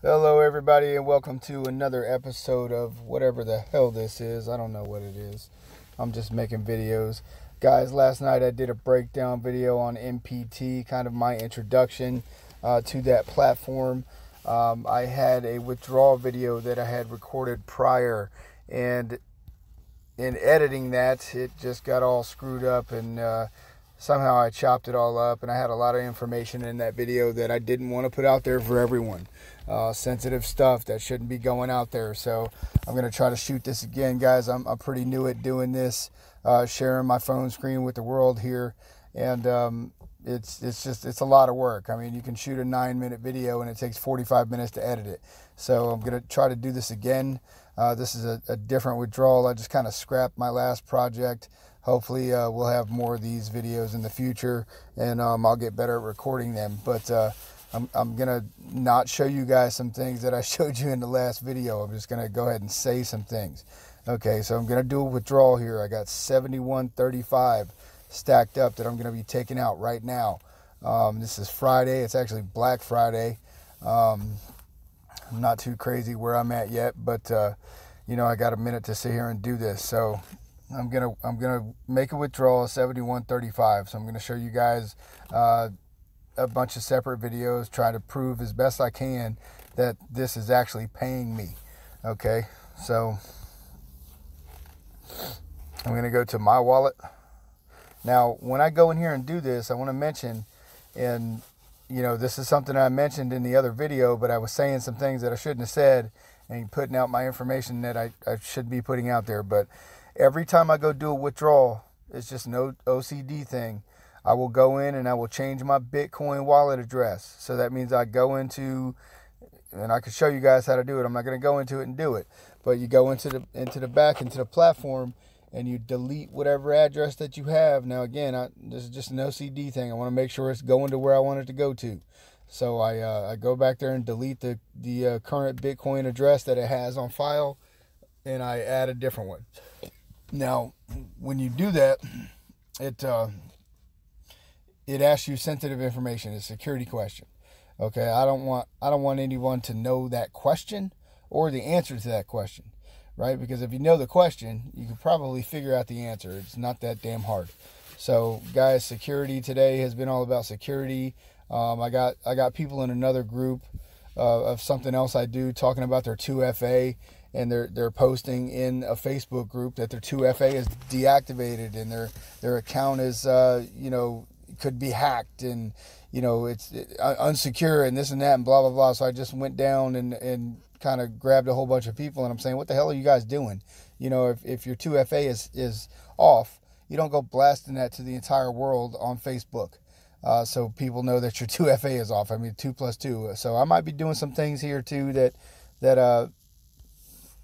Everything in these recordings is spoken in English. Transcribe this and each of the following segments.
Hello everybody and welcome to another episode of whatever the hell this is. I don't know what it is. I'm just making videos. Guys, last night I did a breakdown video on MPT, kind of my introduction to that platform. I had a withdrawal video that I had recorded prior, and in editing that, it just got all screwed up, and somehow I chopped it all up, and I had a lot of information in that video that I didn't want to put out there for everyone. Sensitive stuff that shouldn't be going out there. So I'm going to try to shoot this again, guys. I'm pretty new at doing this, sharing my phone screen with the world here, and it's a lot of work. I mean, you can shoot a 9-minute video and it takes 45 minutes to edit it. So I'm going to try to do this again. This is a different withdrawal. I just kind of scrapped my last project. Hopefully we'll have more of these videos in the future, and I'll get better at recording them. But I'm going to not show you guys some things that I showed you in the last video. I'm just going to go ahead and say some things. Okay, so I'm going to do a withdrawal here. I got 7135 stacked up that I'm going to be taking out right now. This is Friday. It's actually Black Friday. I'm not too crazy where I'm at yet, but you know, I got a minute to sit here and do this. So I'm gonna make a withdrawal of 7135. So I'm gonna show you guys a bunch of separate videos, trying to prove as best I can that this is actually paying me. Okay, so I'm going to go to my wallet. Now, when I go in here and do this, I want to mention, and you know, this is something I mentioned in the other video, but I was saying some things that I shouldn't have said and putting out my information that I should be putting out there. But every time I go do a withdrawal, it's just an OCD thing. I will go in and I will change my Bitcoin wallet address. So that means I go into, and I can show you guys how to do it. I'm not going to go into it and do it, but you go into the platform, and you delete whatever address that you have. Now again, this is just an OCD thing. I want to make sure it's going to where I want it to go to. So I go back there and delete the current Bitcoin address that it has on file, and I add a different one. Now, when you do that, it asks you sensitive information. It's a security question. Okay, I don't want anyone to know that question or the answer to that question, right? Because if you know the question, you can probably figure out the answer. It's not that damn hard. So, guys, security today has been all about security. I got people in another group of something else I do talking about their 2FA, and they're posting in a Facebook group that their 2FA is deactivated and their account is you know, could be hacked, and you know, it's unsecure and this and that and blah blah blah. So I just went down and kind of grabbed a whole bunch of people, and I'm saying, what the hell are you guys doing? You know, if your 2FA is off, you don't go blasting that to the entire world on Facebook, so people know that your 2FA is off. I mean, 2 plus 2. So I might be doing some things here too that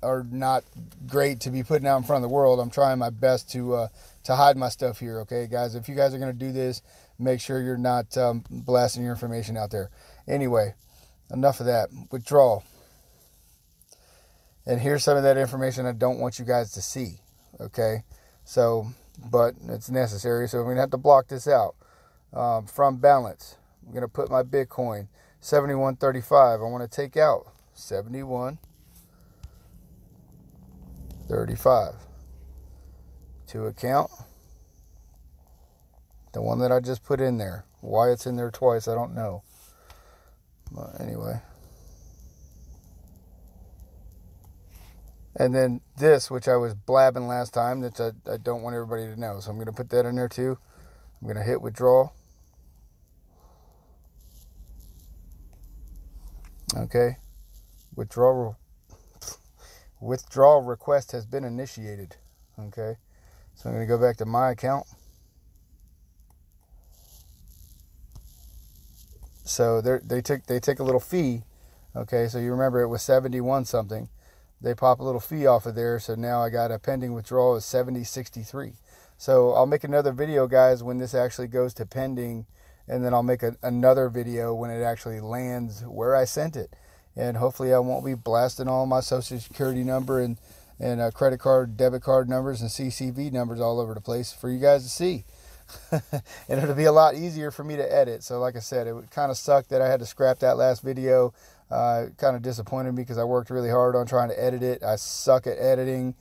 are not great to be putting out in front of the world. I'm trying my best to hide my stuff here. Okay, guys, if you guys are going to do this, make sure you're not blasting your information out there. Anyway, enough of that. Withdrawal. And here's some of that information I don't want you guys to see. Okay, so, but it's necessary, so I'm going to have to block this out. From balance, I'm going to put my Bitcoin 7135. I want to take out 7135 to account, the one that I just put in there. Why it's in there twice, I don't know. But anyway. And then this, which I was blabbing last time, that I don't want everybody to know. So I'm going to put that in there too. I'm going to hit withdrawal. Okay. Withdrawal request has been initiated. Okay. So I'm going to go back to my account. So they take a little fee. Okay. So you remember it was 71 something. They pop a little fee off of there. So now I got a pending withdrawal of 70.63. So I'll make another video, guys, when this actually goes to pending, and then I'll make another video when it actually lands where I sent it. And hopefully I won't be blasting all my social security number and credit card, debit card numbers and CCV numbers all over the place for you guys to see. And it'll be a lot easier for me to edit. So like I said, it would kind of suck that I had to scrap that last video. Kind of disappointed me because I worked really hard on trying to edit it. I suck at editing.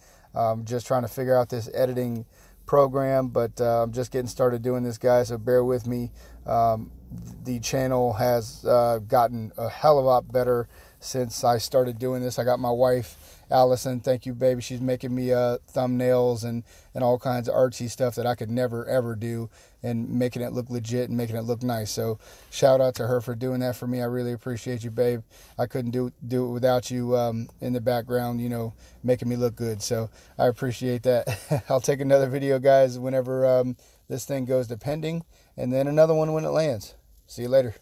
Just trying to figure out this editing program, but I'm just getting started doing this, guys, so bear with me. The channel has gotten a hell of a lot better since I started doing this. I got my wife, Allison, thank you, baby. She's making me thumbnails and all kinds of artsy stuff that I could never, ever do, and making it look legit and making it look nice. So shout out to her for doing that for me. I really appreciate you, babe. I couldn't do it without you in the background, you know, making me look good. So I appreciate that. I'll take another video, guys, whenever this thing goes to pending, and then another one when it lands. See you later.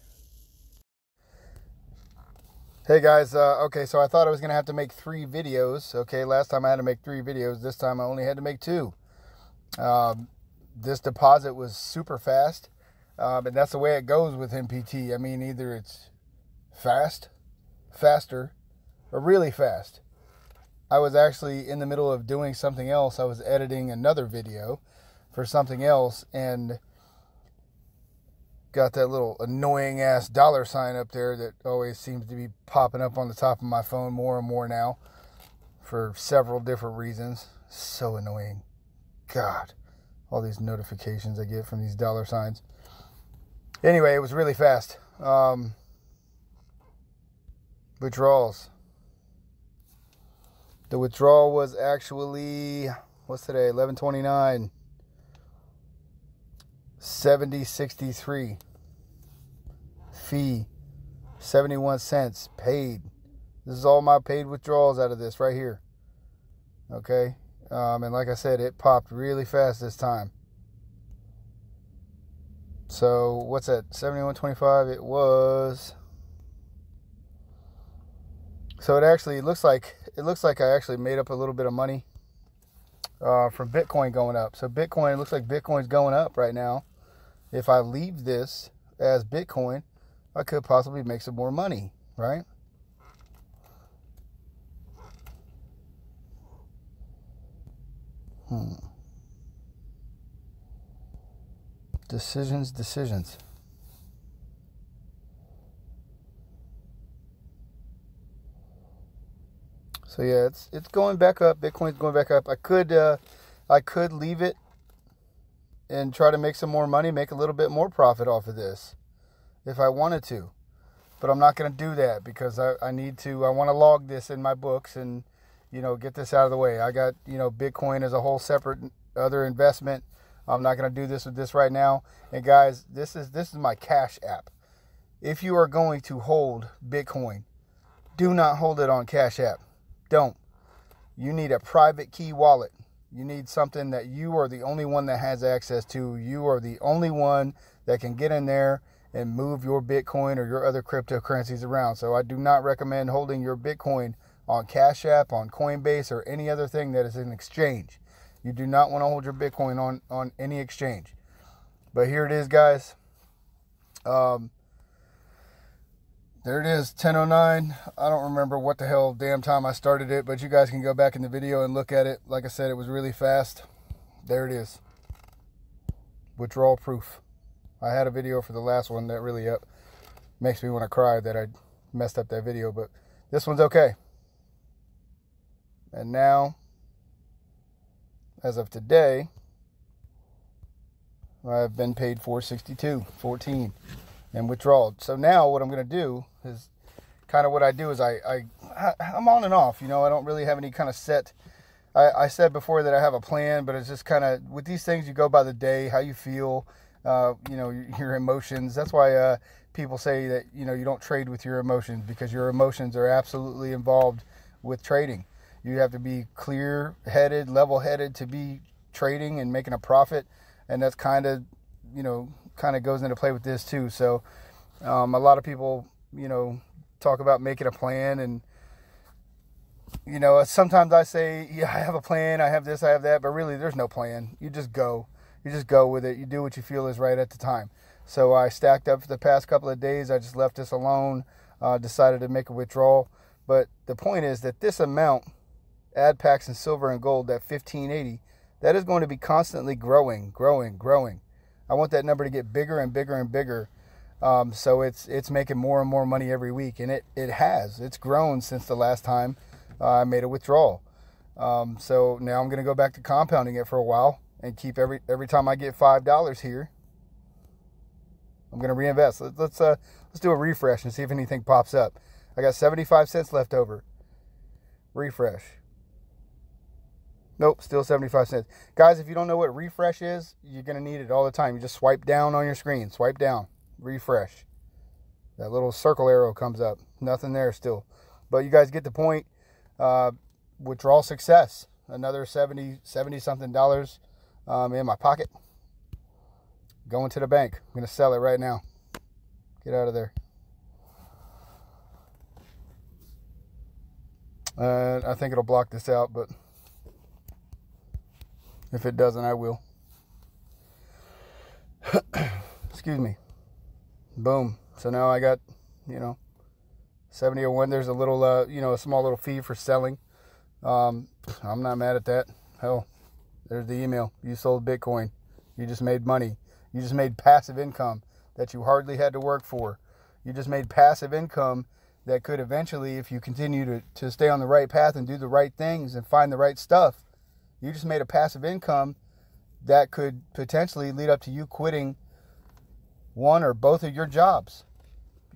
Hey guys, okay, so I thought I was going to have to make 3 videos. Okay, last time I had to make 3 videos. This time I only had to make 2. This deposit was super fast, and that's the way it goes with MPT. I mean, either it's fast, faster, or really fast. I was actually in the middle of doing something else. I was editing another video for something else, and got that little annoying ass $sign up there that always seems to be popping up on the top of my phone more and more now for several different reasons. So annoying. God, all these notifications I get from these $signs. Anyway, it was really fast. Withdrawals. The withdrawal was actually, what's today? 11/29. 70.63. Fee 71 cents paid. This is all my paid withdrawals out of this right here. Okay, and like I said, it popped really fast this time. So what's that? 71.25. It was. So it actually looks like I actually made up a little bit of money from Bitcoin going up. So Bitcoin, it looks like Bitcoin's going up right now. If I leave this as Bitcoin, I could possibly make some more money, right? Decisions. So yeah, it's going back up. Bitcoin's going back up. I could leave it and try to make some more money, make a little bit more profit off of this if I wanted to. But I'm not going to do that because I want to log this in my books and, you know, get this out of the way. I got, you know, Bitcoin as a whole separate other investment. I'm not going to do this with this right now. And guys, this is my Cash App. If you are going to hold Bitcoin, do not hold it on Cash App. Don't. You need a private key wallet. You need something that you are the only one that has access to. You are the only one that can get in there and move your Bitcoin or your other cryptocurrencies around. So I do not recommend holding your Bitcoin on Cash App, on Coinbase, or any other thing that is an exchange. You do not want to hold your Bitcoin on any exchange. But here it is, guys. There it is, 10:09. I don't remember what the hell damn time I started it, but you guys can go back in the video and look at it. Like I said, it was really fast. There it is. Withdrawal proof. I had a video for the last one that really makes me want to cry that I messed up that video, but this one's okay. And now, as of today, I've been paid $462.14 and withdrawal. So now what I'm going to do is kind of what I do is I'm on and off. You know, I don't really have any kind of set. I said before that I have a plan, but it's just kind of, with these things, you go by the day, how you feel, you know, your emotions. That's why people say that, you know, you don't trade with your emotions, because your emotions are absolutely involved with trading. You have to be clear-headed, level-headed to be trading and making a profit. And that's kind of, you know, kind of goes into play with this too. So a lot of people, you know, talk about making a plan, and, you know, sometimes I say, yeah, I have a plan, I have this, I have that, but really there's no plan. You just go with it. You do what you feel is right at the time. So I stacked up for the past couple of days. I just left this alone, decided to make a withdrawal. But the point is that this amount, add packs in silver and gold, that 1580, that is going to be constantly growing. I want that number to get bigger and bigger and bigger. So it's making more and more money every week, and it's grown since the last time I made a withdrawal. So now I'm going to go back to compounding it for a while and keep every time I get $5 here, I'm going to reinvest. Let's do a refresh and see if anything pops up. I got 75 cents left over. Refresh. Nope, still 75 cents. Guys, if you don't know what refresh is, you're going to need it all the time. You just swipe down on your screen. Swipe down. Refresh. That little circle arrow comes up. Nothing there still. But you guys get the point. Withdrawal success. Another 70 something dollars in my pocket. Going to the bank. I'm going to sell it right now. Get out of there. I think it'll block this out, but if it doesn't, I will. Excuse me. Boom. So now I got, 70.01. There's a little, a small little fee for selling. I'm not mad at that. Hell, there's the email. You sold Bitcoin. You just made money. You just made passive income that you hardly had to work for. You just made passive income that could eventually, if you continue to stay on the right path and do the right things and find the right stuff, you just made a passive income that could potentially lead up to you quitting one or both of your jobs.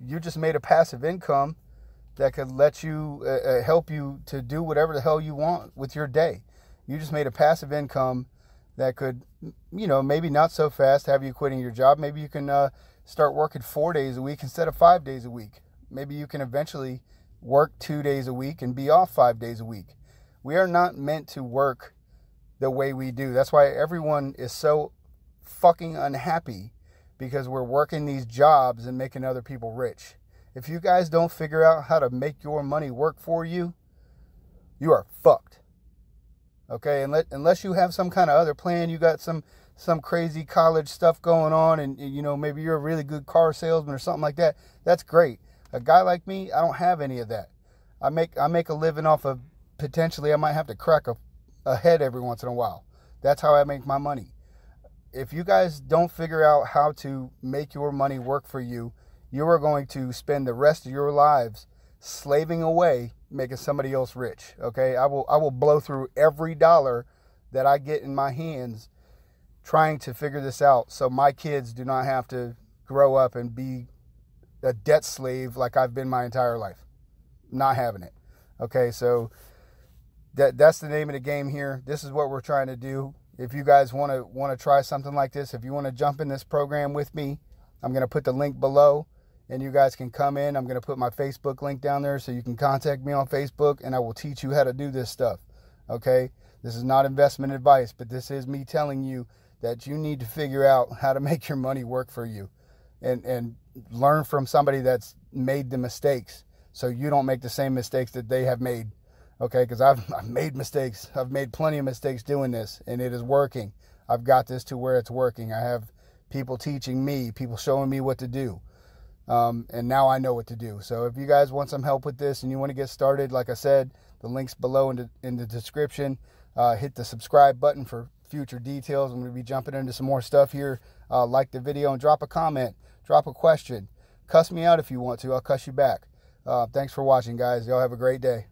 You just made a passive income that could let you, help you to do whatever the hell you want with your day. You just made a passive income that could, maybe not so fast have you quitting your job. Maybe you can start working 4 days a week instead of 5 days a week. Maybe you can eventually work 2 days a week and be off 5 days a week. We are not meant to work the way we do. That's why everyone is so fucking unhappy, because we're working these jobs and making other people rich. If you guys don't figure out how to make your money work for you, you are fucked. Okay, unless you have some kind of other plan, you got some crazy college stuff going on, and maybe you're a really good car salesman or something like that. That's great. A guy like me, I don't have any of that. I make a living off of, potentially I might have to crack a head every once in a while. That's how I make my money. If you guys don't figure out how to make your money work for you, you are going to spend the rest of your lives slaving away, making somebody else rich. Okay, I will blow through every dollar that I get in my hands trying to figure this out, so my kids do not have to grow up and be a debt slave like I've been my entire life. Not having it. Okay, so that's the name of the game here. This is what we're trying to do. If you guys want to try something like this, if you want to jump in this program with me, I'm going to put the link below, and you guys can come in. I'm going to put my Facebook link down there so you can contact me on Facebook, and I will teach you how to do this stuff. Okay? This is not investment advice, but this is me telling you that you need to figure out how to make your money work for you, and learn from somebody that's made the mistakes so you don't make the same mistakes that they have made. Okay, because I've made mistakes. I've made plenty of mistakes doing this, and it is working. I've got this to where it's working. I have people teaching me, people showing me what to do, and now I know what to do. So if you guys want some help with this and you want to get started, like I said, the link's below in the description. Hit the subscribe button for future details. I'm going to be jumping into some more stuff here. Like the video and drop a comment, drop a question. Cuss me out if you want to. I'll cuss you back. Thanks for watching, guys. Y'all have a great day.